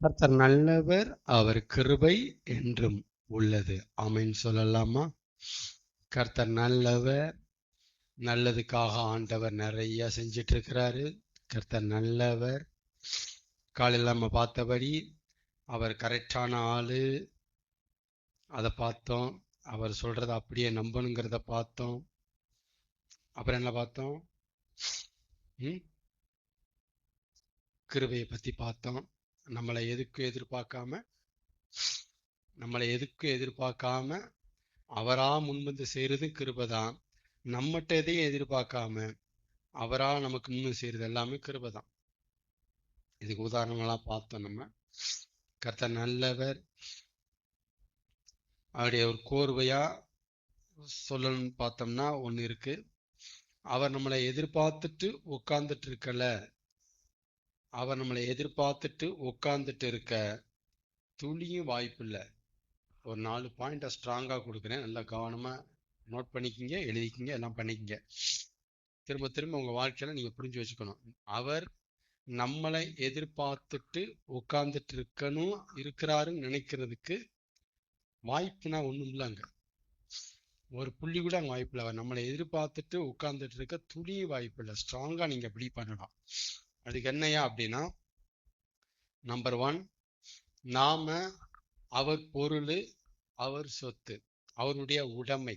கர்த்தர் நல்லவர், அவர் கிருபை என்றும் உள்ளது. ஆமென் சொல்லலாமா? கர்த்தர் நல்லவர், நல்லதுக்காக ஆண்டவர் நிறைய செஞ்சிட்டு இருக்கிறாரு. கர்த்தர் நல்லவர். காலையில் நம்ம பார்த்தபடி அவர் கரெக்டான ஆளு, அதை பார்த்தோம். அவர் சொல்றத அப்படியே நம்பணுங்கிறத பார்த்தோம். அப்புறம் என்ன பார்த்தோம்? கிருபையை பத்தி பார்த்தோம். நம்மளை எதுக்கும் எதிர்பார்க்காம அவரா முன்வந்து செய்யறது கிருபை தான். நம்மகிட்ட எதையும் எதிர்பார்க்காம அவரா நமக்கு முன்னு செய்யறது எல்லாமே கிருபை தான். இதுக்கு உதாரணங்கள்லாம் பார்த்தோம். நம்ம கர்த்தர் நல்லவர், அவருடைய ஒரு கோர்வையா சொல்லணும்னு பார்த்தோம்னா ஒன்று இருக்கு. அவர் நம்மளை எதிர்பார்த்துட்டு உட்கார்ந்துட்டு இருக்கல, அவர் நம்மளை எதிர்பார்த்துட்டு உட்கார்ந்துட்டு இருக்க துளியும் வாய்ப்பு இல்லை. ஒரு 4 பாயிண்ட்டை ஸ்ட்ராங்கா கொடுக்குறேன், நல்லா கவனமா நோட் பண்ணிக்கிங்க, எழுதிக்கிங்க, எல்லாம் பண்ணிக்கிங்க. திரும்ப திரும்ப உங்க வாழ்க்கையில நீங்க புரிஞ்சு வச்சுக்கணும். அவர் நம்மளை எதிர்பார்த்துட்டு உட்கார்ந்துட்டு இருக்கிறாருன்னு நினைக்கிறதுக்கு வாய்ப்புனா ஒண்ணும் இல்லைங்க. ஒரு புள்ளி கூட அங்க வாய்ப்பு இல்லை. அவர் நம்மளை எதிர்பார்த்துட்டு உட்கார்ந்துட்டு இருக்க துளி வாய்ப்பு இல்லை. ஸ்ட்ராங்கா நீங்க எப்படி பண்ணலாம்? அதுக்கு என்னையா அப்படின்னா, நம்பர் 1, நாம அவர் பொருள், அவர் சொத்து, அவருடைய உடைமை.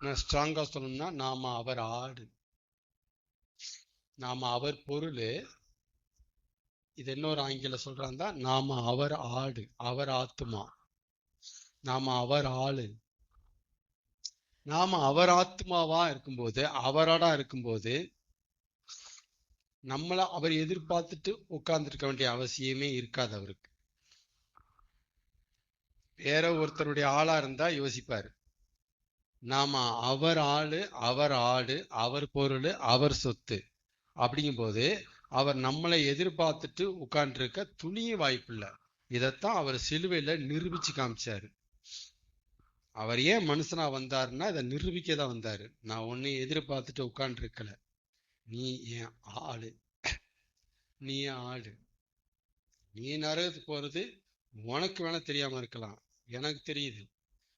நான் ஸ்ட்ராங்கா சொல்லணும்னா, நாம அவர் ஆடு, நாம அவர் பொருள். இது இன்னொரு ஆங்கில சொல்றாங்க, நாம அவர் ஆடு, அவர் ஆத்துமா, நாம அவர் ஆளு. நாம அவர் ஆத்மாவா இருக்கும்போது, அவராடா இருக்கும்போது, நம்மள அவர் எதிர்பார்த்துட்டு உட்கார்ந்துருக்க வேண்டிய அவசியமே இருக்காது. அவருக்கு வேற ஒருத்தருடைய ஆளா இருந்தா யோசிப்பாரு. நாம அவர் ஆளு, அவர் ஆடு, அவர் பொருள், அவர் சொத்து அப்படிங்கும்போது அவர் நம்மளை எதிர்பார்த்துட்டு உட்கார்ந்துருக்க துணியும் வாய்ப்பு இல்லை. இதைத்தான் அவர் சிலுவையில நிரூபிச்சு காமிச்சாரு. அவர் ஏன் மனுஷனா வந்தாருன்னா இதை நிரூபிக்க தான் வந்தாரு. நான் உன்னை எதிர்பார்த்துட்டு உட்கார்ந்து இருக்கல, நீ என் ஆளு, நீ ஆளு. நீ நரகத்துக்கு போறது உனக்கு வேணா தெரியாம இருக்கலாம், எனக்கு தெரியுது.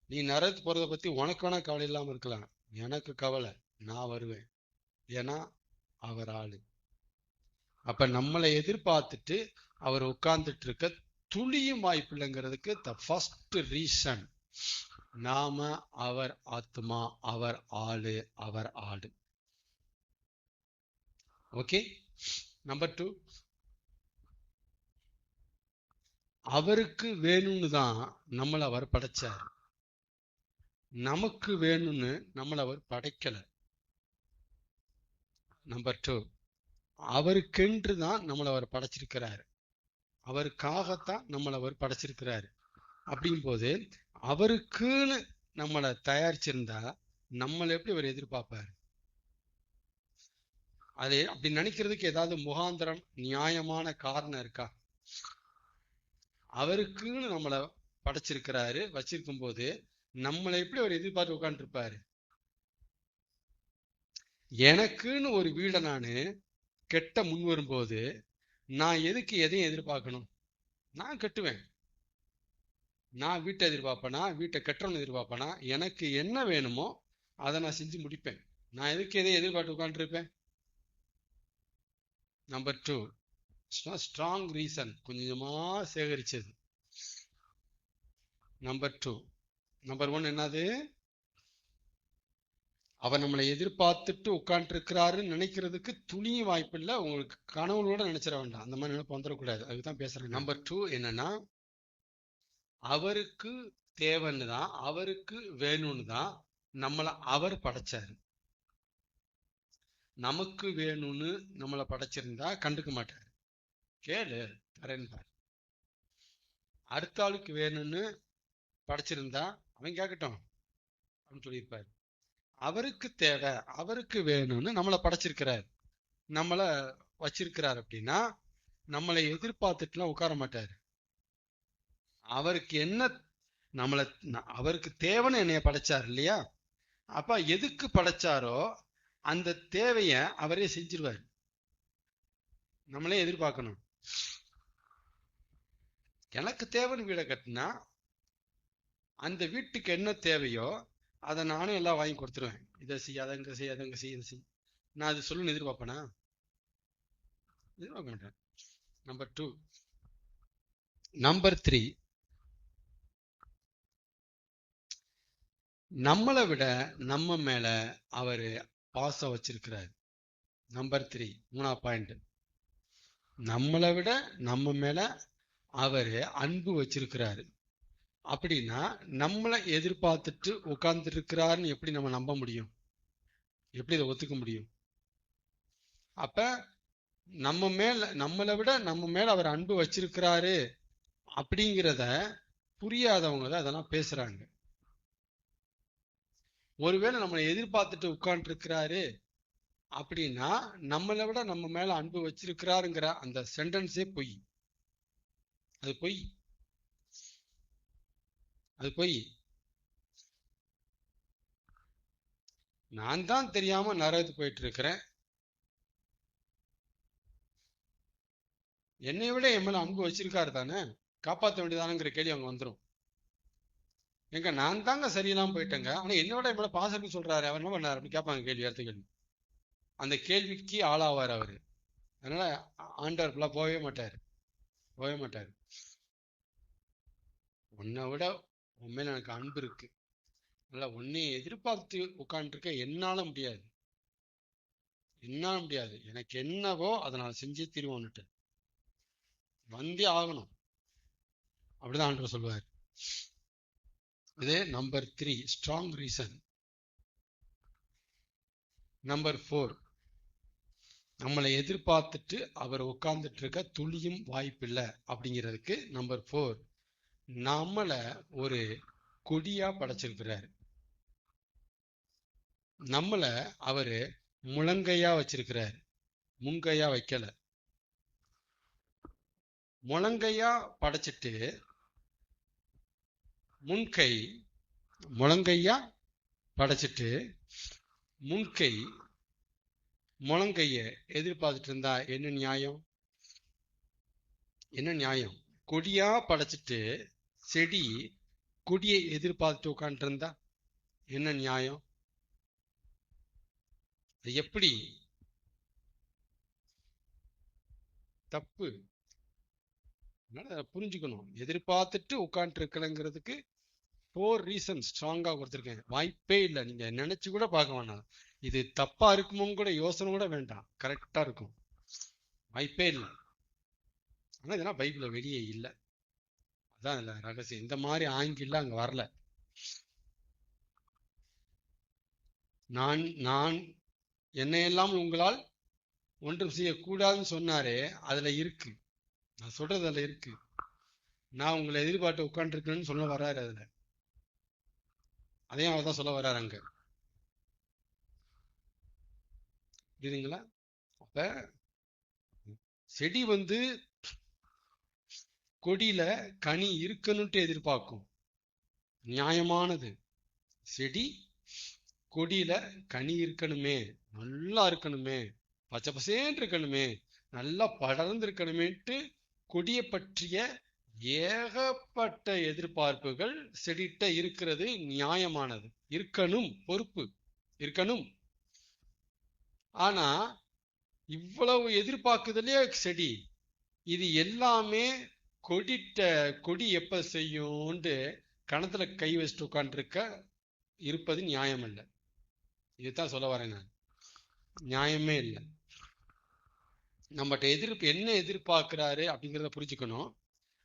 நீ நரகத்துக்கு போறதை பத்தி உனக்கு வேணா கவலை இல்லாம இருக்கலாம், எனக்கு கவலை. நான் வருவேன், ஏன்னா அவர் ஆளு. அப்ப நம்மளை எதிர்பார்த்துட்டு அவர் உட்கார்ந்துட்டு இருக்க துளியும் வாய்ப்பு இல்லைங்கிறதுக்கு த ஃபர்ஸ்ட் ரீசன், நாம அவர் ஆத்மா, அவர் ஆளு, அவர் ஆடு. ஓகே. நம்பர் 2, அவருக்கு வேணும்னு தான் நம்மளை அவர் படைச்சார். நமக்கு வேணும்னு நம்மளை அவர் படைக்கல. நம்பர் 2, அவருக்கென்று தான் நம்மளை அவர் படைச்சிருக்கிறாரு, அவருக்காகத்தான் நம்மளை அவர் படைச்சிருக்கிறாரு. அப்படிங்கும் போது அவருக்குன்னு நம்மளை தயாரிச்சிருந்தா நம்மளை எப்படி அவர் எதிர்பார்ப்பாரு? அது அப்படி நினைக்கிறதுக்கு ஏதாவது முகாந்திரம், நியாயமான காரணம் இருக்கா? அவருக்குன்னு நம்மளை படைச்சிருக்கிறாரு, வச்சிருக்கும் போது நம்மளை எப்படி அவர் எதிர்பார்த்து உட்கார்ந்து இருப்பாரு? எனக்குன்னு ஒரு வீடை நானு கெட்ட முன் வரும்போது நான் எதுக்கு எதையும் எதிர்பார்க்கணும்? நான் கட்டுவேன். நான் வீட்டை எதிர்பார்ப்பேனா, வீட்டை கட்டணும்னு எதிர்பார்ப்பேனா? எனக்கு என்ன வேணுமோ அதை நான் செஞ்சு முடிப்பேன். நான் எதுக்கு எதையும் எதிர்பார்த்து உட்காந்துருப்பேன்? நம்பர் 2, ஸ்ட்ராங் ரீசன், கொஞ்சமா சேகரிச்சது. நம்பர் 2. நம்பர் 1 என்னது? அவர் நம்மளை எதிர்பார்த்துட்டு உட்கார்ந்து இருக்கிறாருன்னு நினைக்கிறதுக்கு துணியும் வாய்ப்பு இல்லை. உங்களுக்கு கனவுகளோட நினைச்சிட வேண்டாம், அந்த மாதிரி நினைப்பு வந்துடக்கூடாது. அதுதான் பேசுறேன். நம்பர் 2 என்னன்னா, அவருக்கு தேவைன்னு தான், அவருக்கு வேணும்னு தான் நம்மளை அவர் படைச்சாரு. நமக்கு வேணும்னு நம்மளை படைச்சிருந்தா கண்டுக்க மாட்டாரு. கேளு தரேன்பார். அடுத்த ஆளுக்கு வேணும்னு படைச்சிருந்தா அவன் கேட்கட்டும் அப்படின்னு சொல்லியிருப்பாரு. அவருக்கு தேவை, அவருக்கு வேணும்னு நம்மளை படைச்சிருக்கிறார், நம்மளை வச்சிருக்கிறார். அப்படின்னா நம்மளை எதிர்பார்த்துட்டுலாம் உட்கார மாட்டாரு. அவருக்கு என்ன, நம்மளை அவருக்கு தேவைன்னு என்னைய படைச்சார் இல்லையா? அப்ப எதுக்கு படைச்சாரோ அந்த தேவைய அவரே செஞ்சிருவார். நம்மளே எதிர்பார்க்கணும். எனக்கு தேவைன்னு வீடை கட்டினா அந்த வீட்டுக்கு என்ன தேவையோ அதை நானே எல்லாம் வாங்கி கொடுத்துருவேன். இதை செய், அதை இங்க செய், அதை இங்க செய், இதை செய். நான் அது சொல்லணும்னு எதிர்பார்ப்பேனா? எதிர்பார்க்க மாட்டேன். நம்பர் 2. நம்பர் 3, நம்மளை விட நம்ம மேல அவரு பாசம் வச்சிருக்கிறார். நம்பர் 3, 3ஆவது பாயிண்ட். நம்மளை விட நம்ம மேல அவரு அன்பு வச்சிருக்கிறாரு. அப்படின்னா நம்மளை எதிர்பார்த்துட்டு உட்கார்ந்துட்டு இருக்கிறாருன்னு எப்படி நம்ம நம்ப முடியும்? எப்படி இதை ஒத்துக்க முடியும்? அப்ப நம்மளை விட நம்ம மேல அவர் அன்பு வச்சிருக்கிறாரு அப்படிங்கிறத புரியாதவங்க தான் அதெல்லாம் பேசுறாங்க. ஒருவேளை நம்மளை எதிர்பார்த்துட்டு உட்கார்ந்து இருக்கிறாரு அப்படின்னா நம்மளை விட நம்ம மேல அன்பு வச்சிருக்கிறாருங்கிற அந்த சென்டென்ஸே பொய். அது பொய். அது பொய். நான் தான் தெரியாம நரகத்துக்கு போயிட்டு இருக்கிறேன், என்னை விட என் மேல அன்பு வச்சிருக்காரு தானே, காப்பாற்ற வேண்டியதானுங்கிற கேள்வி அவங்க வந்துடும். எங்க நான் தாங்க சரியில்லாம போயிட்டேங்க, ஆனா என்னோட என் மேல பாசம்னு சொல்றாரு, அவர் என்ன பண்ணாரு அப்படின்னு கேட்பாங்க. கேள்வி, அடுத்த கேள்வி. அந்த கேள்விக்கு ஆளாவார் அவரு. அதனால ஆண்டவர் ஃபுல்லா போகவே மாட்டாரு. உன்னை விட உன் மேல எனக்கு அன்பு இருக்கு, இல்ல உன்னை எதிர்பார்த்து உட்காந்துருக்க என்னால முடியாது. எனக்கு என்னவோ அதை நான் செஞ்சே தீர்வோன்னுட்டு வந்தே ஆகணும். அப்படிதான் ஆண்டவர் சொல்லுவார். இது நம்பர் 3, ஸ்ட்ராங் ரீசன். நம்பர் 4, நம்மளை எதிர்பார்த்துட்டு அவர் உட்கார்ந்துட்டு இருக்க துளியும் வாய்ப்பில்லை அப்படிங்கிறதுக்கு நம்பர் 4, நம்மளை ஒரு கொடியா படைச்சிருக்கிறார். நம்மள அவரு முழங்கையா வச்சிருக்கிறார், முங்கையா வைக்கல. முழங்கையா படைச்சிட்டு முழங்கையா படைச்சிட்டு முழங்கைய எதிர்பார்த்துட்டு இருந்தா என்ன நியாயம்? கொடியா படைச்சிட்டு செடி கொடியை எதிர்பார்த்துட்டு உட்காந்துட்டு இருந்தா என்ன நியாயம்? எப்படி? தப்பு. புரிஞ்சுக்கணும். எதிர்பார்த்துட்டு உட்காந்துட்டு இருக்கலங்கிறதுக்கு 4 ரீசன் ஸ்ட்ராங்கா கொடுத்துருக்கேன். வாய்ப்பே இல்லை, நீங்க நினைச்சு கூட பார்க்க வேண்டாம். இது தப்பா இருக்குமோன்னு கூட யோசனை கூட வேண்டாம், கரெக்டா இருக்கும். வாய்ப்பே இல்லை. ஆனா இதெல்லாம் பைபிள்ல வெளியே இல்லை. அதான் இல்ல ரகசியம். இந்த மாதிரி ஆங்கில அங்க வரல. நான் என்னையெல்லாம் உங்களால் ஒன்றும் செய்யக்கூடாதுன்னு சொன்னாரே, அதுல இருக்கு. நான் சொல்றது அதுல இருக்கு. நான் உங்களை எதிர்பார்த்து உட்காந்துருக்கேன்னு சொல்ல வர்றாரு. அதுல அதையும் அவர் தான் சொல்ல வர்றாரு அங்க. புரியுதுங்களா? அப்ப செடி கொடியில கனி இருக்கணும்ட்டு எதிர்பார்க்கும், நியாயமானது. செடி கொடியில கனி இருக்கணுமே, நல்லா இருக்கணுமே, பச்சை பசேன்னு இருக்கணுமே, நல்லா படர்ந்து இருக்கணுமேட்டு கொடியை பற்றிய ஏகப்பட்ட எதிர்பார்ப்புகள் செடிட்ட இருக்கிறது, நியாயமானது. இருக்கணும், பொறுப்பு இருக்கணும். ஆனா இவ்வளவு எதிர்பார்க்குதலே செடி, இது எல்லாமே கொடி எப்ப செய்யும்னு கணத்துல கை வச்சுட்டு உட்காந்துருக்க இருப்பது நியாயம் இல்லை. இதுதான் சொல்ல வரேன் நான். நியாயமே இல்லை. நம்மகிட்ட என்ன எதிர்பார்க்கிறாரு அப்படிங்கிறத புரிஞ்சுக்கணும்.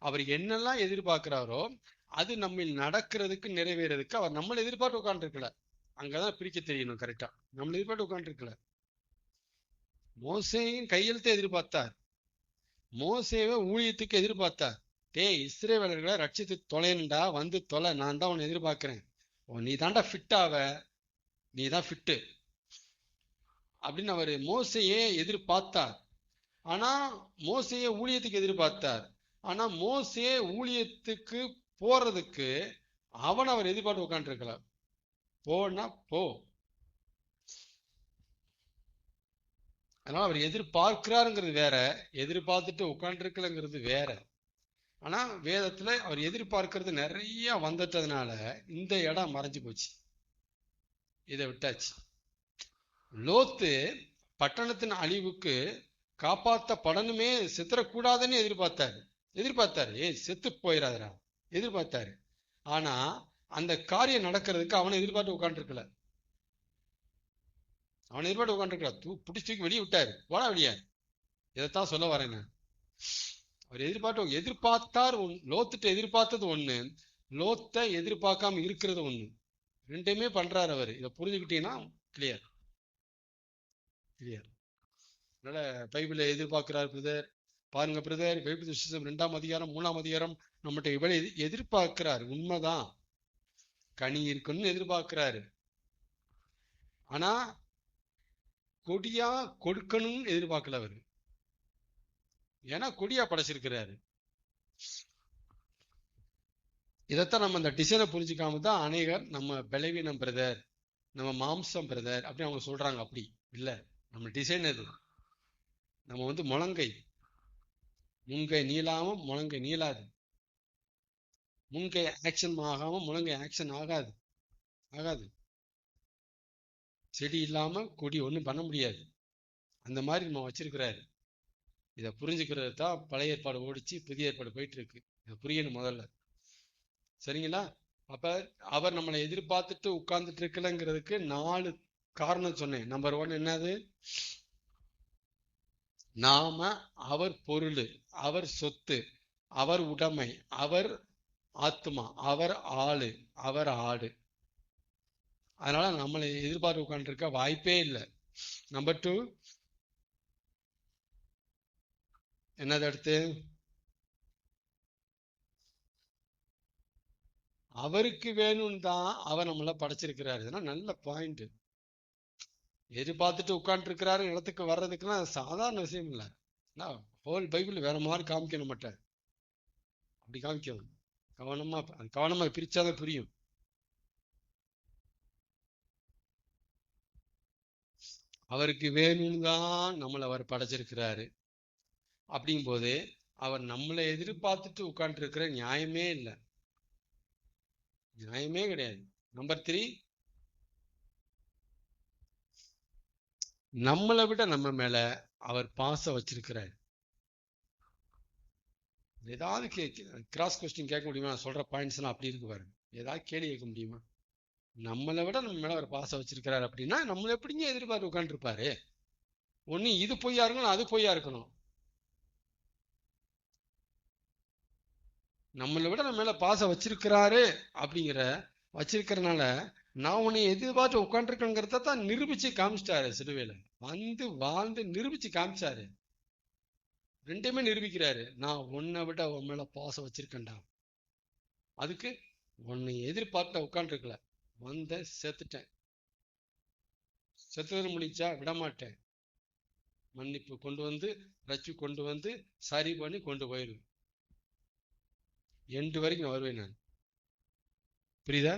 அவர் என்னெல்லாம் எதிர்பார்க்கிறாரோ அது நம்ம நடக்கிறதுக்கு, நிறைவேறதுக்கு அவர் நம்மளை எதிர்பார்த்து உட்காந்துருக்கல. அங்கதான் பிரிக்க தெரியணும் கரெக்டா. நம்மளை எதிர்பார்த்து உட்காந்துருக்கல. மோசேயின் கையெழுத்தை எதிர்பார்த்தார், மோசேவை ஊழியத்துக்கு எதிர்பார்த்தார். இஸ்ரவேலர்களை ரட்சித்து தொலைண்டா, வந்து தொலை, நான் தான் உன்னை எதிர்பார்க்கிறேன், நீ தாண்டா ஃபிட்டாவ, நீ தான் ஃபிட்டு அப்படின்னு அவர் மோசையே எதிர்பார்த்தார். ஆனா மோசையே ஊழியத்துக்கு எதிர்பார்த்தார். ஆனா மோசே ஊழியத்துக்கு போறதுக்கு அவன் அவர் எதிர்பார்த்து உட்காந்து இருக்கல. போனா போ. அதனால அவர் எதிர்பார்க்கிறாருங்கிறது வேற, எதிர்பார்த்துட்டு உட்காந்துருக்கலங்கிறது வேற. ஆனா வேதத்துல அவர் எதிர்பார்க்கிறது நிறைய வந்துட்டதுனால இந்த இடம் மறைஞ்சு போச்சு, இதை விட்டாச்சு. லோத்து பட்டணத்தின் அழிவுக்கு காப்பாற்றப்படணுமே, செத்துறக்கூடாதுன்னு எதிர்பார்த்தாரு செத்து போயிடாதரா எதிர்பார்த்தாரு. ஆனா அந்த காரியம் நடக்கிறதுக்கு அவனை எதிர்பார்த்து உட்காந்துருக்கல, பிடிச்சி தூக்கி வெளியே விட்டாரு, போடா வெளியே. இதைத்தான் சொல்ல வரேன் நான். அவர் எதிர்பார்த்தார். லோத்துட்ட எதிர்பார்த்தது ஒண்ணு, லோத்தை எதிர்பார்க்காம இருக்கிறது ஒண்ணு, ரெண்டுமே பண்றாரு அவர். இதை புரிஞ்சுக்கிட்டீங்கன்னா கிளியர். அதனால பைபிளை எதிர்பார்க்கிறார் பிரதர். பாருங்க பிரதர், பைபிள் 2ஆம் அதிகாரம் 3ஆம் அதிகாரம் நம்மகிட்ட இவ்வளவு எதிர்பார்க்கிறார். உண்மைதான், கனி இருக்குன்னு எதிர்பார்க்கிறாரு. ஆனா கொடியா கொடுக்கணும்னு எதிர்பார்க்கல அவரு, ஏன்னா கொடியா படைச்சிருக்கிறாரு. இதைத்தான் நம்ம இந்த டிசைனை புரிஞ்சுக்காம தான் அநேகர் நம்ம பலவீனம் பிரதர், நம்ம மாம்சம் பிரதர் அப்படி அவங்க சொல்றாங்க. அப்படி இல்ல, நம்ம டிசைன் அது. நம்ம முழங்கை, முன்கை நீளாம முழங்கை நீளாது, முன்கை ஆக்ஷன் ஆகாம முழங்கை ஆக்ஷன் ஆகாது. செடி இல்லாம கொடி ஒண்ணும் பண்ண முடியாது. அந்த மாதிரி நம்ம வச்சிருக்கிறாரு. இதை புரிஞ்சுக்கிறது தான் பழைய ஏற்பாடு ஓடிச்சு, புதிய ஏற்பாடு போயிட்டு இருக்கு. இதை புரியணும் முதல்ல, சரிங்களா? அப்ப அவர் நம்மளை எதிர்பார்த்துட்டு உட்கார்ந்துட்டு இருக்கலங்கிறதுக்கு 4 காரணம் சொன்னேன். நம்பர் 1 என்னது? நாம அவர் பொருள், அவர் சொத்து, அவர் உடைமை, அவர் ஆத்மா, அவர் ஆளு, அவர் ஆடு. அதனால நம்மளை எதிர்பார்த்து உட்காந்துருக்க வாய்ப்பே இல்லை. நம்பர் 2 என்னது? அடுத்து அவருக்கு வேணும்னு தான் அவர் நம்மள படைச்சிருக்கிறாரு. இதெல்லாம் நல்ல பாயிண்ட். எதிர்பார்த்துட்டு உட்கார்ந்து இருக்கிறாரு இடத்துக்கு வர்றதுக்குன்னா சாதாரண விஷயம் இல்லை. ஹோல் பைபிள் வேற மாதிரி காமிக்கணும் மாட்டார், அப்படி காமிக்கணும். கவனமா பிரிச்சாதான் புரியும். அவருக்கு வேணும்னு தான் நம்மளை அவர் படைச்சிருக்கிறாரு. அப்படிங்கும் போது அவர் நம்மளை எதிர்பார்த்துட்டு உட்கார்ந்து இருக்கிற நியாயமே இல்லை, நியாயமே கிடையாது. நம்பர் 3 நம்மளை விட நம்ம மேல அவர் பாசம் வச்சிருக்கிறார். ஏதாவது கிராஸ் கொஸ்டின் கேட்க முடியுமா? நான் சொல்ற பாயிண்ட்ஸ் எல்லாம் அப்படி இருக்கு பாருங்க. ஏதாவது கேள்வி கேட்க முடியுமா? நம்மளை விட நம்ம மேல அவர் பாசம் வச்சிருக்கிறாரு அப்படின்னா நம்மளை எப்படிங்க எதிர்பார்த்து உட்காந்துருப்பாரு? ஒண்ணு இது பொய்யா இருக்கணும், அது பொய்யா இருக்கணும். நம்மளை விட நம்ம மேல பாசம் வச்சிருக்கிறாரு வச்சிருக்கிறனால நான் உன்னை எதிர்பார்த்து உட்காந்துருக்கேங்கிறத தான் நிரூபிச்சு காமிச்சிட்டாரு. சிலுவையில வாழ்ந்து நிரூபிச்சு காமிச்சாரு. ரெண்டுமே நிரூபிக்கிறாரு. நான் உன்னை விட உன் மேல பாசம் வச்சிருக்கேன்டா. அதுக்கு உன்னை எதிர்பார்த்த உட்காந்துருக்கல, செத்துட்டேன். செத்துறது முடிச்சா விடமாட்டேன். மன்னிப்பு கொண்டு வந்து ரட்சி கொண்டு வந்து சரி பண்ணி கொண்டு போயிடுவேன். எண்டு வரைக்கும் நான் வருவேன் நான். புரியுதா?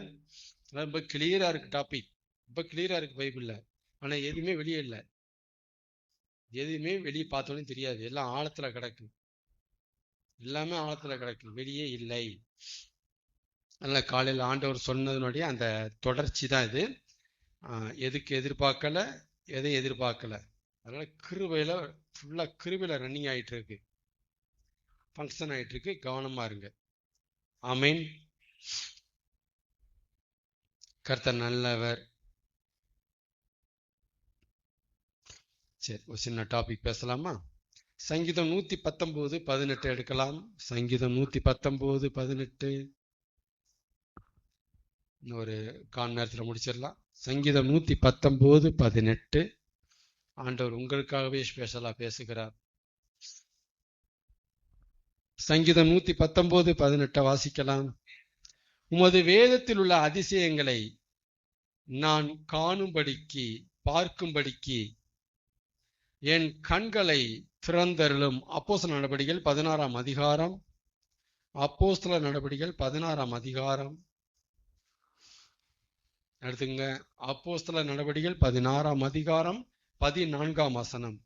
ரொம்ப கிளியரா இருக்கு டாபிக், ரொம்ப கிளியரா இருக்கு பைபிள்ல. ஆனா எதுவுமே வெளியே இல்லை, எதுவுமே வெளியே பார்த்தோன்னே தெரியாது. எல்லாம் ஆழத்துல கிடக்கு, எல்லாமே ஆழத்துல கிடக்கு, வெளியே இல்லை. அதனால காலையில் ஆண்டவர் சொன்னதுனுடைய அந்த தொடர்ச்சி தான் இது. எதுக்கு எதிர்பார்க்கல, எதை எதிர்பார்க்கல. அதனால கிருபையில ஃபுல்லா கிருபையில ரன்னிங் ஆயிட்டு இருக்கு, ஃபங்க்ஷன் ஆயிட்டு இருக்கு. கவனமா இருங்க. ஆமீன். கர்த்தர் நல்லவர். சரி, ஒரு சின்ன டாபிக் பேசலாமா? சங்கீதம் 119:18 எடுக்கலாம். சங்கீதம் 119:18 இன்னொரு கால் நேரத்தில் முடிச்சிடலாம். சங்கீதம் 119:18 ஆண்டவர் உங்களுக்காகவே ஸ்பெஷலா பேசுகிறார். சங்கீதம் 119:18 வாசிக்கலாம். உமது வேதத்தில் உள்ள அதிசயங்களை நான் காணும்படிக்கு பார்க்கும்படிக்கு என் கண்களை திறந்தருளும். அப்போஸ்தலர் நடபடிகள் 16ஆம் அதிகாரம், அப்போஸ்தலர் நடபடிகள் 16ஆம் அதிகாரம் எடுத்துங்க. அப்போஸ்தலர் நடபடிகள் 16ஆம் அதிகாரம் 14ஆம் வசனம்.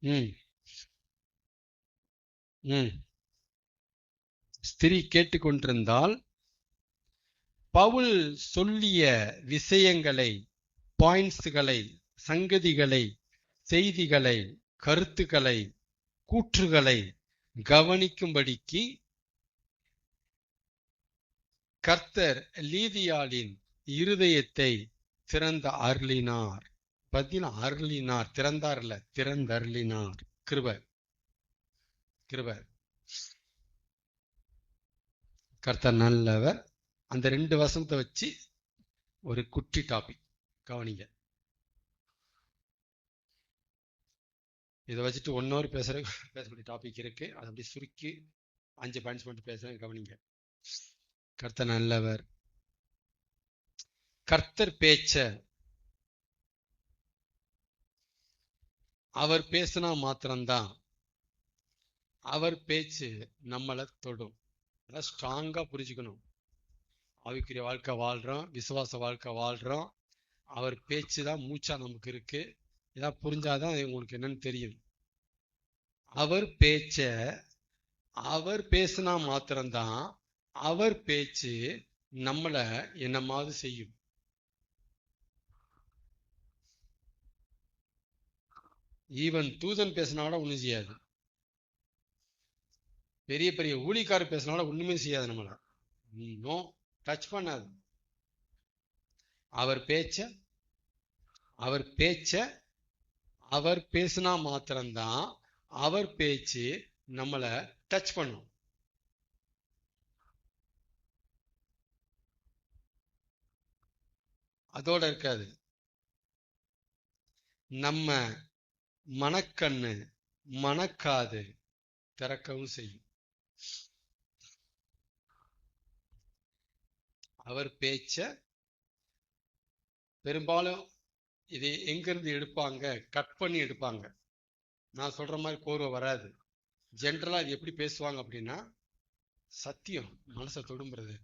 ம் ம் ஸ்திரீ கேட்டுக்கொண்டிருந்தால் பவுல் சொல்லிய விஷயங்களை, பாயிண்ட்ஸ்களை, சங்கதிகளை, செய்திகளை, கருத்துக்களை, கூற்றுகளை கவனிக்கும்படிக்கு கர்த்தர் லீதியாளின் இருதயத்தை திறந்த அருளினார். பார்த்தீங்கன்னா, அருளினார், திறந்தார் இல்ல, திறந்தருளினார். கிருபை, கிருபை. கர்த்தர் நல்லவர். அந்த 2 வசனத்தை வச்சு ஒரு குட்டி டாபிக் கவனிங்க. இதை வச்சுட்டு 1 hour பேசக்கூடிய டாபிக் இருக்கு. அதை அப்படி சுருக்கி 5 பாயிண்ட்ஸ் மட்டும் பேசுறேன், கவனிங்க. கர்த்தர் நல்லவர். கர்த்தர் பேச்ச அவர் பேசினா மாத்திரம்தான் அவர் பேச்சு நம்மளை தொடும். அதான் ஸ்ட்ராங்கா புரிஞ்சுக்கணும். ஆவிக்குரிய வாழ்க்கை வாழ்றோம், விசுவாச வாழ்க்கை வாழ்றோம், அவர் பேச்சு தான் மூச்சா நமக்கு இருக்கு. இதான் புரிஞ்சாதான் உங்களுக்கு என்னன்னு தெரியும். அவர் பேச்ச அவர் பேசினா மாத்திரம்தான் அவர் பேச்சு நம்மள என்னமாவது செய்யும். ஈவன் தூதன் பேசினா கூட ஒண்ணும் செய்யாது. பெரிய பெரிய ஊழிக்காரர் பேசினா கூட ஒண்ணுமே செய்யாது. நம்மள நோ டச் பண்ணாது. அவர் பேச்ச அவர் பேசினா மாத்திரம்தான் அவர் பேச்சு நம்மள டச் பண்ணும். அதோட இருக்காது. நம்ம மனக்கண்ணு மனக்காது திறக்கவும் செய்யும். அவர் பேச்ச பெரும்பாலும் இது எங்கிருந்து எடுப்பாங்க, கட் பண்ணி எடுப்பாங்க. நான் சொல்ற மாதிரி கோர்வை வராது. ஜென்ரலா இது எப்படி பேசுவாங்க அப்படின்னா, சத்தியம் மனசை தொடும்புறது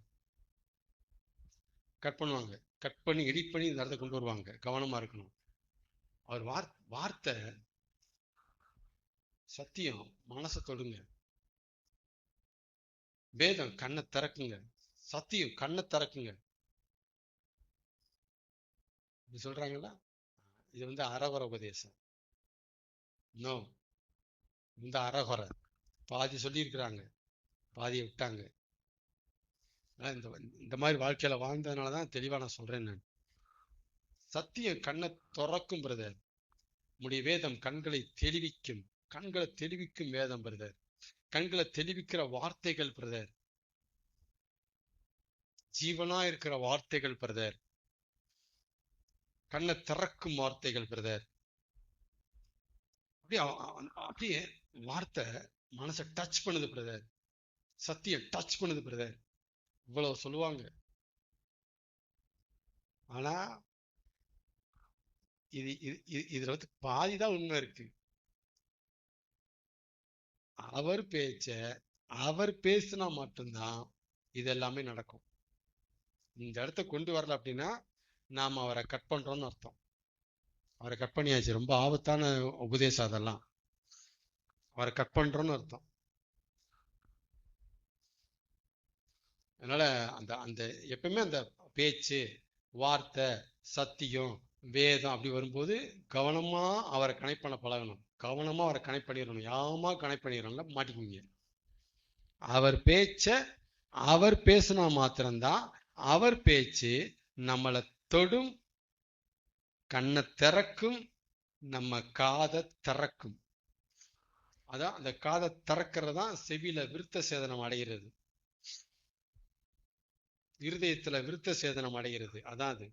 கட் பண்ணுவாங்க. கட் பண்ணி எடிட் பண்ணி இந்த இடத்த கொண்டு வருவாங்க. கவனமா இருக்கணும். அவர் வார்த்தை சத்தியம் மனசை தொடுங்க. வேதம் கண்ணை திறக்குங்க. சத்தியம் கண்ணை திறக்குங்க. சொல்றாங்களா? இது அறகுற உபதேசம். நோ, அறகுற. பாதி சொல்லியிருக்கிறாங்க, பாதியை விட்டாங்க. இந்த மாதிரி வாழ்க்கையில வாழ்ந்ததுனாலதான் தெளிவா நான் சொல்றேன். நான் சத்தியம் கண்ணை திறக்கும் பிரதர். உடைய வேதம் கண்களை தெளிவிக்கும். கண்களை தெளிவிக்கும் வேதம் பிரதர். கண்களை தெளிவிக்கிற வார்த்தைகள் பிரதர். ஜீவனா இருக்கிற வார்த்தைகள் பிரதர். கண்ணை திறக்கும் வார்த்தைகள் பிரதர். அப்படியே வார்த்தை மனசை டச் பண்ணுது பிரதர். சத்தியம் டச் பண்ணுது பிரதர். இவ்வளவு சொல்லுவாங்க. ஆனா இதுல பாதிதான் உண்மை இருக்கு. அவர் பேச்ச அவர் பேசினா மட்டும்தான் இது எல்லாமே நடக்கும். இந்த இடத்த கொண்டு வரல அப்படின்னா நாம அவரை கட் பண்றோம்னு அர்த்தம். அவரை கட் பண்ணியாச்சு. ரொம்ப ஆபத்தான உபதேசம் அதெல்லாம். அவரை கட் பண்றோம்னு அர்த்தம். அதனால அந்த அந்த எப்பவுமே அந்த பேச்சு, வார்த்தை, சத்தியம், வேதம் அப்படி வரும்போது கவனமா அவரை கனெக்ட் பண்ண பழகணும். கவனமா அவரை கனெக்ட் பண்ணிடணும். யாமா கனெக்ட் பண்ணிடணும்ல, மாட்டிக்குவீங்க. அவர் பேச்ச அவர் பேசினா மாத்திரம்தான் அவர் பேச்சு நம்மளை தொடும், கண்ணை திறக்கும், நம்ம காதை திறக்கும். அதான் அந்த காதை திறக்கிறதான் செவியில விருத்த சேதனம் அடைகிறது, இருதயத்துல விருத்த சேதனம் அடைகிறது. அதான் அது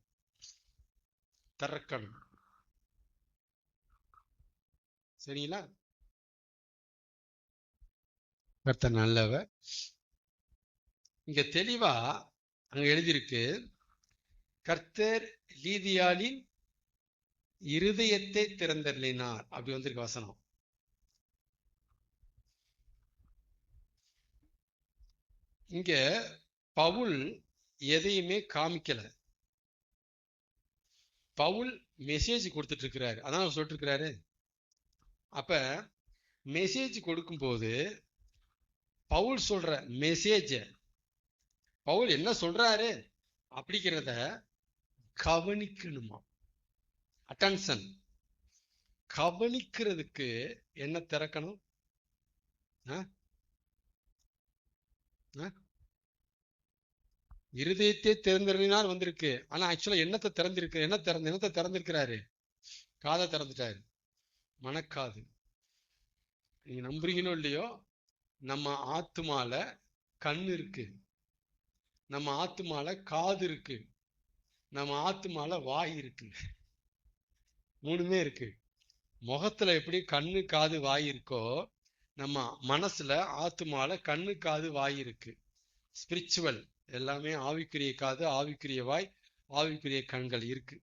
திறக்கணும். சரிங்களா? கர்த்தர் நல்லவர். இங்க தெளிவா அங்க எழுதியிருக்கு, கர்த்தர் லீதியாளின் இருதயத்தை திறந்தருளினார். அப்படி வந்திருக்கு வசனம். இங்க பவுல் எதையுமே காமிக்கல. பவுல் மெசேஜ் கொடுத்துட்டு இருக்கிறாரு. அதான் சொல்லிட்டு இருக்கிறாரு, அப்ப மெசேஜ் கொடுக்கும்போது பவுல் சொல்ற மெசேஜ, பவுல் என்ன சொல்றாரு அப்படிங்கிறத கவனிக்கணுமா. அட்டென்ஷன். கவனிக்கிறதுக்கு என்ன திறக்கணும்? இருதயத்தை திறந்தினால் வந்திருக்கு. ஆனா ஆக்சுவலா என்னத்தை திறந்திருக்கு? என்னத்தை திறந்திருக்கிறாரு? காதை திறந்துட்டாரு. மனக்காது. நீங்க நம்புறீங்களோ இல்லையோ, நம்ம ஆத்துமால கண் இருக்கு, நம்ம ஆத்துமால காது இருக்கு, நம்ம ஆத்துமால வாய் இருக்கு. மூணுமே இருக்கு. முகத்துல எப்படி கண்ணு காது வாய் இருக்கோ, நம்ம மனசுல ஆத்துமால கண்ணு காது வாய் இருக்கு. ஸ்பிரிச்சுவல் எல்லாமே ஆவிக்குரிய காது, ஆவிக்குரிய வாய், ஆவிக்குரிய கண்கள் இருக்கு.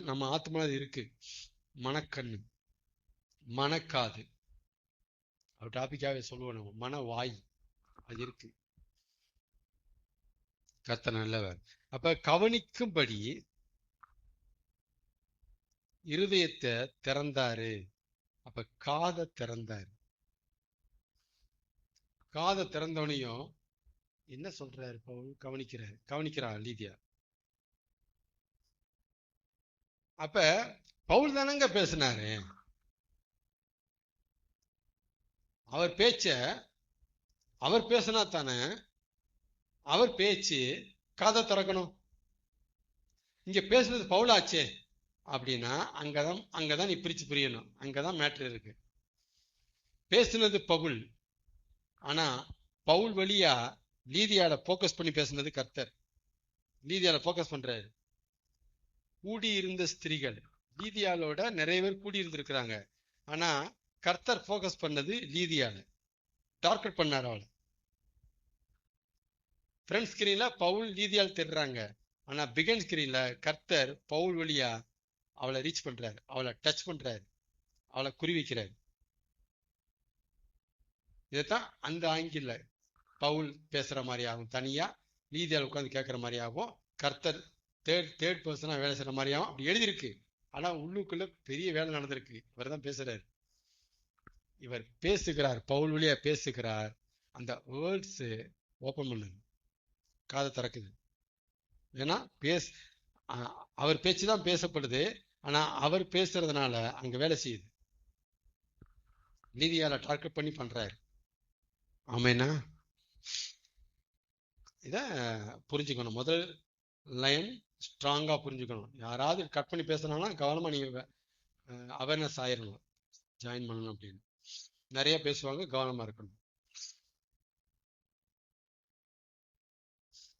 நம்ம ஆத்துமால இருக்கு. மனக்கண்ணு, மனக்காது, அது டாபிக்காவே சொல்லுவோம். நம்ம மன வாய் அது இருக்கு. கர்த்தர் நல்லவர். அப்ப கவனிக்கும்படி இருதயத்தை திறந்தாரு. அப்ப காதை திறந்தாரு. காதை திறந்தவனையும் என்ன சொல்றாரு பவுல்? கவனிக்கிறா லீதியா. அப்ப பவுல் தானங்க பேசினாரு. அவர் பேச்ச அவர் பேசினா தானே அவர் பேச்சு காதை திறக்கணும். இங்க பேசுனது பவுலாச்சே அப்படின்னா அங்கதான் நீ பிரிச்சு புரியணும். அங்கதான் மேட்ரு இருக்கு. பேசுனது பவுல், ஆனா பவுல் வழியா லீதியால போக்கஸ் பண்ணி பேசுனது கர்த்தர். லீதியால போக்கஸ் பண்றாரு. கூடியிருந்த ஸ்திரீகள், லீதியாலோட நிறைய பேர் கூடியிருந்திருக்கிறாங்க. ஆனா கர்த்தர் போக்கஸ் பண்ணது லீதியால. டார்கெட் பண்ணார் அவளை. ஃப்ரண்ட் ஸ்கிரீன்ல பவுல் லீதியால் தேடுறாங்க. ஆனா பிகன் ஸ்கிரீன்ல கர்த்தர் பவுல் வழியா அவளை ரீச் பண்றாரு, அவளை டச் பண்றாரு, அவளை குறி வைக்கிறாரு. இதைத்தான் அந்த ஆங்கிள் பவுல் பேசுற மாதிரி ஆகும், தனியா லீதியால் உட்காந்து கேட்கிற மாதிரி ஆகும், கர்த்தர் தேர்ட் பர்சனா வேலை செய்யற மாதிரியாகும். அப்படி எழுதியிருக்கு. ஆனா உள்ளுக்குள்ள பெரிய வேலை நடந்திருக்கு. இவர் தான் பேசுறாரு. இவர் பேசுகிறார், பவுல் வழியா பேசுகிறார். அந்த வேர்ட்ஸ் ஓபன் பண்ணுது, காதை திறக்குது. ஏன்னா அவர் பேச்சுதான் பேசப்படுது. ஆனா அவர் பேசுறதுனால அங்க வேலை செய்யுது. லீதியால டார்கெட் பண்ணி பண்றாரு. ஆமேனா? இத புரிஞ்சுக்கணும். முதல் லைன் ஸ்ட்ராங்கா புரிஞ்சுக்கணும். யாராவது கட் பண்ணி பேசினாங்கன்னா கவனமா நீங்க அவேர்னஸ் ஆயிரணும், ஜாயின் பண்ணணும் அப்படின்னு. நிறைய பேசுவாங்க, கவனமா இருக்கணும்.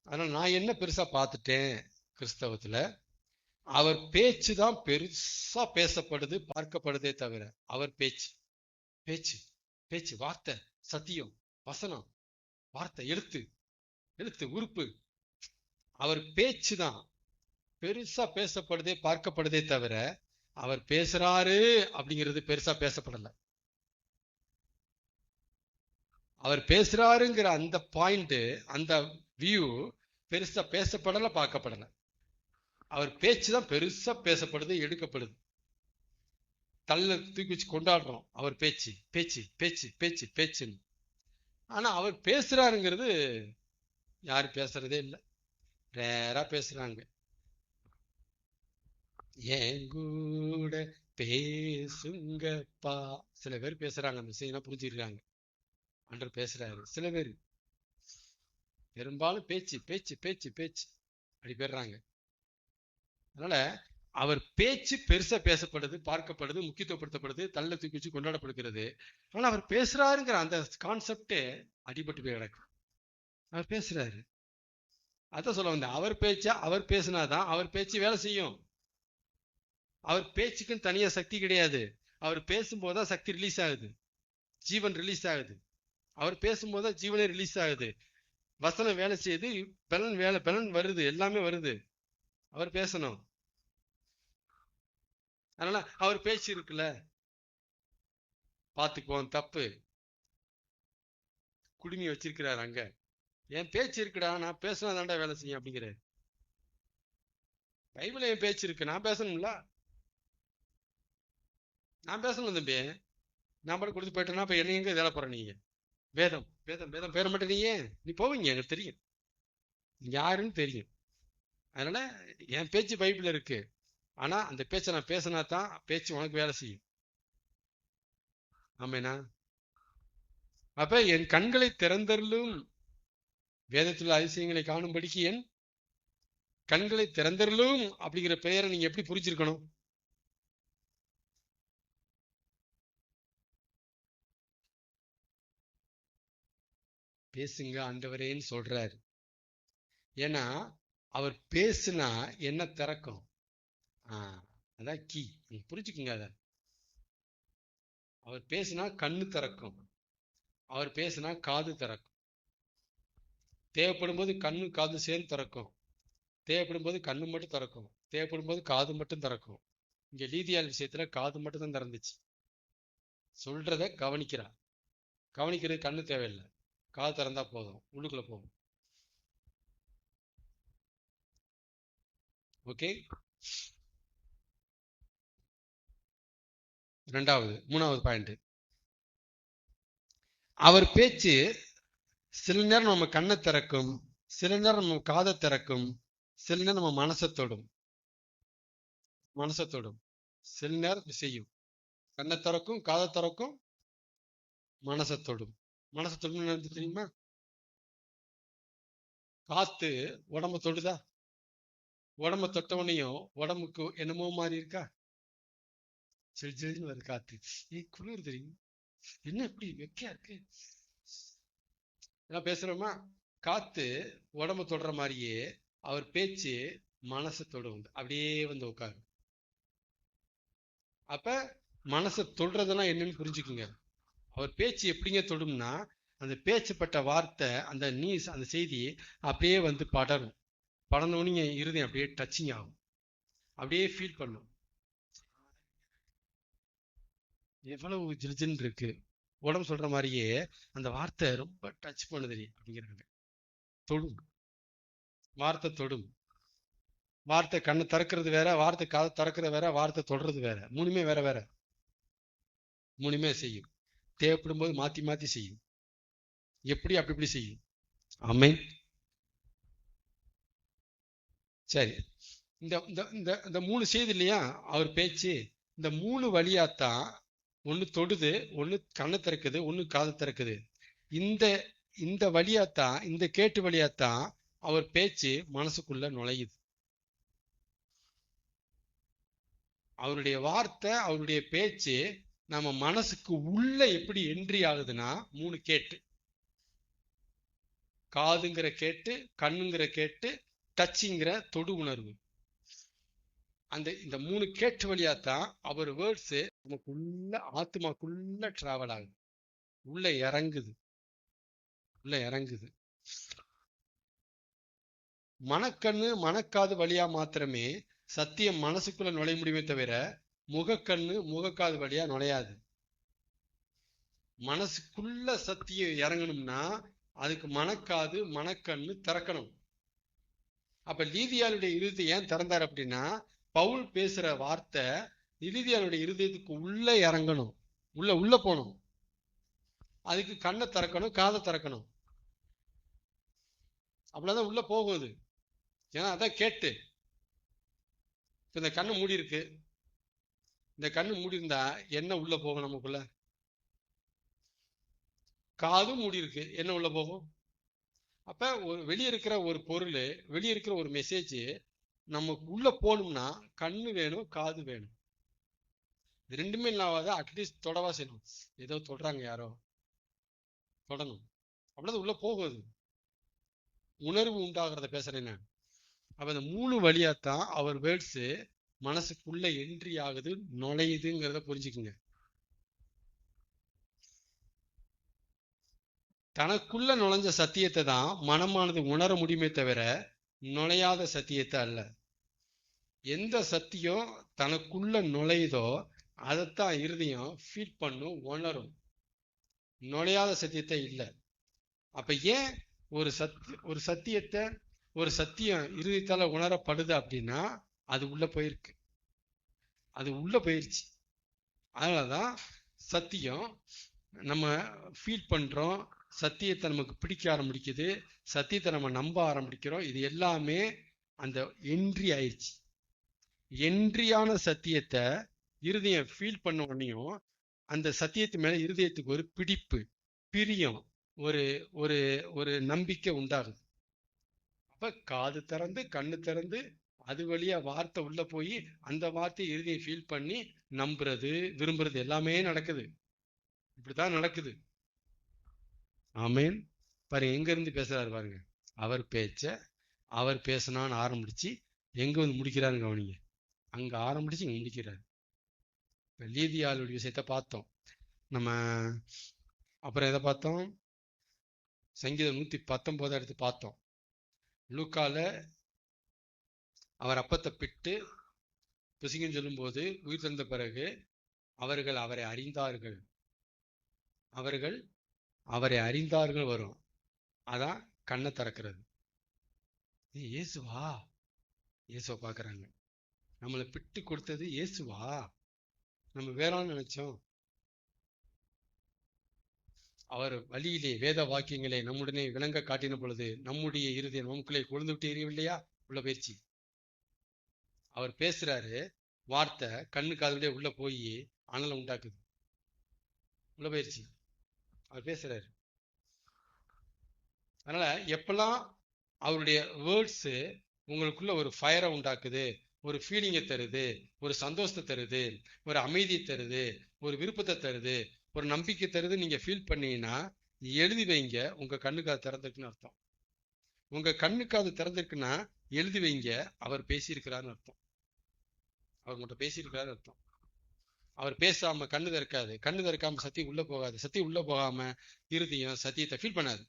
அதனால நான் என்ன பெருசா பார்த்துட்டேன் கிறிஸ்தவத்துல, அவர் பேச்சு தான் பெருசா பேசப்படுது, பார்க்கப்படுதே தவிர அவர் பேச்சு பேச்சு பேச்சு வார்த்தை, சத்தியம், வசனம், வார்த்தை, எழுத்து உறுப்பு, அவர் பேச்சு தான் பெருசா பேசப்படுதே பார்க்கப்படுதே தவிர அவர் பேசுறாரு அப்படிங்கிறது பெருசா பேசப்படல. அவர் பேசுறாருங்கிற அந்த பாயிண்ட், அந்த வியூ பெருசா பேசப்படல, பார்க்கப்படல. அவர் பேச்சு தான் பெருசா பேசப்படுது, எடுக்கப்படுது, தள்ள தூக்கி வச்சு கொண்டாடுறோம். அவர் பேச்சு பேச்சு பேச்சு பேச்சு பேச்சுன்னு. ஆனா அவர் பேசுறாருங்கிறது யாரும் பேசுறதே இல்லை. ரேரா பேசுறாங்க. ஏன் கூட பேசுங்கப்பா சில பேர் பேசுறாங்க, அந்த விஷயம் புரிஞ்சுக்கிறாங்க. ஆண்டவர் பேசுறாரு. சில பேர் பெரும்பாலும் பேச்சு பேச்சு பேச்சு பேச்சு அப்படி பேர்றாங்க. அதனால அவர் பேச்சு பெருசா பேசப்படுது, பார்க்கப்படுது, முக்கியத்துவப்படுத்தப்படுது, தள்ள தூக்கி வச்சு கொண்டாடப்படுகிறது. ஆனா அவர் பேசுறாருங்கிற அந்த கான்செப்டே அடிபட்டு போய் கிடக்கும். அவர் பேசுறாரு, அதான் சொல்ல வந்தேன். அவர் பேச்சா அவர் பேசினாதான் அவர் பேச்சு வேலை செய்யும். அவர் பேச்சுக்குன்னு தனியா சக்தி கிடையாது. அவர் பேசும்போதுதான் சக்தி ரிலீஸ் ஆகுது, ஜீவன் ரிலீஸ் ஆகுது. அவர் பேசும்போதுதான் ஜீவனே ரிலீஸ் ஆகுது, வசனம் வேலை செய்யுது, பலன் வருது, எல்லாமே வருது. அவர் பேசணும். அதனால அவர் பேச்சு இருக்குல்ல, பாத்துக்குவோம், தப்பு குடுமி வச்சிருக்கிறாரு அங்க. என் பேச்சு இருக்குடா, நான் பேசினா தாண்டா வேலை செய்யும் அப்படிங்கிறாரு. பைபிள் என் பேச்சு இருக்கு, நான் பேசணும்ல. நான் பேசணும் தம்பி, நான் பாட்டு கொடுத்து போயிட்டேன்னா அப்ப என்ன எங்க வேலை போற நீங்க? வேதம் வேதம் வேதம் பேர மட்டும் நீ போவீங்க, எனக்கு தெரியும் யாருன்னு தெரியும். அதனால என் பேச்சு பைபிள்ல இருக்கு. ஆனா அந்த பேச்சை நான் பேசினா தான் பேச்சு உனக்கு வேலை செய்யும். ஆமேனா? அப்ப என் கண்களை திறந்தருளும், வேதத்தில் அதிசயங்களை காணும்படிக்கு என் கண்களை திறந்தருளும் அப்படிங்கிற பெயரை நீங்க எப்படி புரிஞ்சிருக்கணும்? பேசுங்க ஆண்டவரேன்னு சொல்றாரு. ஏன்னா அவர் பேசுனா என்ன திறக்கும்? அதான் கீ, புரிஞ்சுக்குங்க. அத அவர் பேசுனா கண்ணு திறக்கும், அவர் பேசுனா காது திறக்கும். தேவைப்படும் போது கண்ணு காது சேர்ந்து திறக்கும், தேவைப்படும் போது கண்ணு மட்டும் திறக்கும், தேவைப்படும் போது காது மட்டும் திறக்கும். இங்க லீதியால் விஷயத்துல காது மட்டும் தான் திறந்துச்சு. சொல்றத கவனிக்கிறா, கவனிக்கிறது கண்ணு தேவையில்லை, காது திறந்தா போதும், உள்ளுக்குள்ள போகும். ஓகே. மூணாவது பாயிண்ட், அவர் பேச்சு சில நேரம் நம்ம கண்ணை திறக்கும், சில நேரம் நம்ம காதை திறக்கும், சில நேரம் நம்ம மனசை தொடும். சில நேரம் செய்யும். கண்ணை திறக்கும், காதை திறக்கும், மனசை தொடும். மனசை தொடும் தெரியுமா? காத்து உடம்ப தொடுதா? உடம்ப தொட்டவனையும் உடம்புக்கு என்னமோ மாதிரி இருக்கா? சில்சில்னு வருது காத்து. குளிர் தெரியும், என்ன இப்படி வெக்கையா இருக்கு பேசுறோமா? காத்து உடம்பு தொடுற மாதிரியே அவர் பேச்சு மனசை தொடும், அப்படியே வந்து உட்காரு. அப்ப மனசை தொடுறதுன்னா என்னன்னு புரிஞ்சுக்குங்க. அவர் பேச்சு எப்படிங்க தொடும்னா, அந்த பேச்சுப்பட்ட வார்த்தை, அந்த நியூஸ், அந்த செய்தி அப்படியே வந்து படரும். படர்ந்தோடனே இருதயம் அப்படியே டச்சிங் ஆகும், அப்படியே ஃபீல் பண்ணும். எவ்வளவு ஜில்ஜின்னு இருக்கு உடம்பு சொல்ற மாதிரியே அந்த வார்த்தை ரொம்ப டச் பண்ணுது அப்படிங்கிறாங்க. தொடும், வார்த்தை தொடும். வார்த்தை கண்ணை திறக்கிறது வேற, வார்த்தை காதை திறக்கிறது வேற, வார்த்தை தொடுறது வேற. மூணுமே வேற வேற, மூணுமே செய்யும். தேவைப்படும் போது மாத்தி மாத்தி செய்யும். எப்படி? அப்படி இப்படி செய்யும். ஆமென். சரி, இந்த இந்த இந்த இந்த மூணு செய்தி இல்லையா அவர் பேச்சு, இந்த மூணு வழியாத்தான், ஒண்ணு தொடுது, ஒண்ணு கண்ணை திறக்குது, ஒண்ணு காது திறக்குது. இந்த இந்த வழியாத்தான், இந்த கேட்டு வழியாத்தான் அவர் பேச்சு மனசுக்குள்ள நுழையுது. அவருடைய வார்த்தை, அவருடைய பேச்சு நம்ம மனசுக்கு உள்ள எப்படி என்ட்ரி ஆகுதுன்னா, மூணு கேட்டு, காதுங்கிற கேட்டு, கண்ணுங்கிற கேட்டு, டச்சுங்கிற தொடு உணர்வு. இந்த மூணு கேட்டு வழியாத்தான் அவர் வேர்ட்ஸ் நமக்குள்ள ஆத்மாக்குள்ள டிராவல் ஆகுது, உள்ள இறங்குது. மனக்கண்ணு மனக்காது வழியா மாத்திரமே சத்தியம் மனசுக்குள்ள நுழைய முடியுமே தவிர முகக்கண்ணு முகக்காது வழியா நுழையாது. மனசுக்குள்ள சத்தியம் இறங்கணும்னா அதுக்கு மனக்காது மனக்கண்ணு திறக்கணும். அப்ப லீதியாளுடைய இருதயம் ஏன் திறந்தார் அப்படின்னா, பவுல் பேசுற வார்த்தை லீதியாளுடைய இருதயத்துக்கு உள்ள இறங்கணும், உள்ள போகணும். அதுக்கு கண்ணை திறக்கணும், காதை திறக்கணும். அவ்வளவுதான் உள்ள போகுது. ஏன்னா அதான் கேட்டு. இப்ப இந்த கண்ணு மூடி இருக்கு, இந்த கண்ணு மூடி இருந்தா என்ன உள்ள போகும் நமக்குள்ள? காதும் மூடி இருக்கு, என்ன உள்ள போகும்? அப்ப ஒரு வெளியே இருக்கிற ஒரு பொருள், வெளியே இருக்கிற ஒரு மெசேஜ் நமக்கு உள்ள போகணும்னா கண்ணு வேணும், காது வேணும். இது ரெண்டுமே இல்லாத அட்லீஸ்ட் தொடவா செய்யணும். ஏதோ தொடுறாங்க, யாரோ தொடணும், அப்படிதான் உள்ள போகுது, உணர்வு உண்டாகிறத பேசுறேன் நான். அப்ப இந்த மூணு வழியாத்தான் அவர் வேர்ட்ஸ் மனசுக்குள்ள என்ட்ரி ஆகுது, நுழையுதுங்கிறத புரிஞ்சுக்குங்க. தனக்குள்ள நுழைஞ்ச சத்தியத்தை தான் மனமானது உணர முடியுமே தவிர நுழையாத சத்தியத்தை அல்ல. எந்த சத்தியம் தனக்குள்ள நுழையுதோ அதைத்தான் இருதயம் ஃபீல் பண்ணும், உணரும். நுழையாத சத்தியத்தை இல்லை. அப்ப ஏன் ஒரு சத்தியத்தை, ஒரு சத்தியம் இருதயத்தால உணரப்படுது அப்படின்னா அது உள்ள போயிருக்கு, அது உள்ள போயிருச்சு. அதனாலதான் சத்தியம் நம்ம ஃபீல் பண்றோம், சத்தியத்தை நமக்கு பிடிக்க ஆரம்பிக்குது, சத்தியத்தை நம்ம நம்ப ஆரம்பிக்கிறோம். இது எல்லாமே அந்த என்ட்ரி ஆயிடுச்சு. என்ட்ரியான சத்தியத்தை இருதயம் ஃபீல் பண்ண உடனேயும் அந்த சத்தியத்து மேல இருதயத்துக்கு ஒரு பிடிப்பு, பிரியம், ஒரு ஒரு ஒரு நம்பிக்கை உண்டாகுது. அப்ப காது திறந்து கண்ணு திறந்து அது வழியா வார்த்தை உள்ள போய் அந்த வார்த்தையை இருதயம் ஃபீல் பண்ணி நம்புறது, விரும்புறது எல்லாமே நடக்குது. இப்படித்தான் நடக்குது. ஆமேன். பாருங்க எங்க இருந்து பேசுறாரு பாருங்க. அவர் பேச்ச அவர் பேசணும்னு ஆரம்பிச்சு எங்க வந்து முடிக்கிறாரு கவனிங்க. அங்க ஆரம்பிச்சு இங்க முடிக்கிறாரு. இப்ப லீதியாளுடைய விஷயத்த பார்த்தோம் நம்ம. அப்புறம் எதை பார்த்தோம்? சங்கீதம் 119 எடுத்து பார்த்தோம். லூக்கால அவர் அப்பத்தை பிட்டு பிசுங்கன்னு சொல்லும்போது உயிர் தந்த பிறகு அவர்கள் அவரை அறிந்தார்கள், அவர்கள் அவரை அறிந்தார்கள் வரும். அதான் கண்ணை திறக்கிறது. இயேசுவா? இயேசுவை பார்க்கறாங்க. நம்மளை பிட்டு கொடுத்தது இயேசுவா? நம்ம வேறான்னு நினைச்சோம். அவர் வழியிலே வேத வாக்கியங்களை நம்முடனே விளங்க காட்டின பொழுது நம்முடைய இருதயம் நமக்குள்ளே கொழுந்து விட்டு எரியவில்லையா? உள்ள பயிற்சி. அவர் பேசுறாரு, வார்த்தை கண்ணுக்கு அதுலயே உள்ள போய் அனலை உண்டாக்குது. உள்ள பயிற்சி. அவர் பேசுறாரு. அதனால எப்பெல்லாம் அவருடைய வேர்ட்ஸ் உங்களுக்குள்ள ஒரு ஃபயரை உண்டாக்குது, ஒரு ஃபீலிங்கை தருது, ஒரு சந்தோஷத்தை தருது, ஒரு அமைதியை தருது, ஒரு விருப்பத்தை தருது, ஒரு நம்பிக்கை தருது, நீங்க ஃபீல் பண்ணீங்கன்னா எழுதி வைங்க. உங்க கண்ணுக்கு அது திறந்திருக்குன்னு அர்த்தம். உங்க கண்ணுக்கு அது திறந்திருக்குன்னா எழுதி வைங்க. அவர் பேசியிருக்கிறாருன்னு அர்த்தம். அவர் மட்டும் பேசியிருக்கிறாரு அர்த்தம். அவர் பேசாம கண்ணு திறக்காது. கண்ணு திறக்காம சத்தியம் உள்ள போகாது. சத்தியம் உள்ள போகாம இருதயம் சத்தியத்தை ஃபீல் பண்ணாது.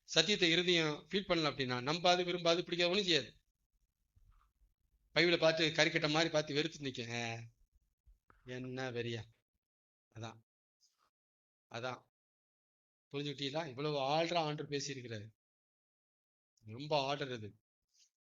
சத்தியத்தை இருதயம் ஃபீல் பண்ணல அப்படின்னா நம்பாது, விரும்பாது, பிடிக்காது, ஒன்றும் செய்யாது. பைபிளை பார்த்து கறிக்கட்ட மாதிரி பார்த்து வெறுத்து நிக்க என்ன வெறியா. அதான் அதான் புரிஞ்சுக்கிட்டீங்களா? இவ்வளவு ஆர்டரா ஆண்டர் பேசியிருக்கிறாரு. ரொம்ப ஆர்டர் இது.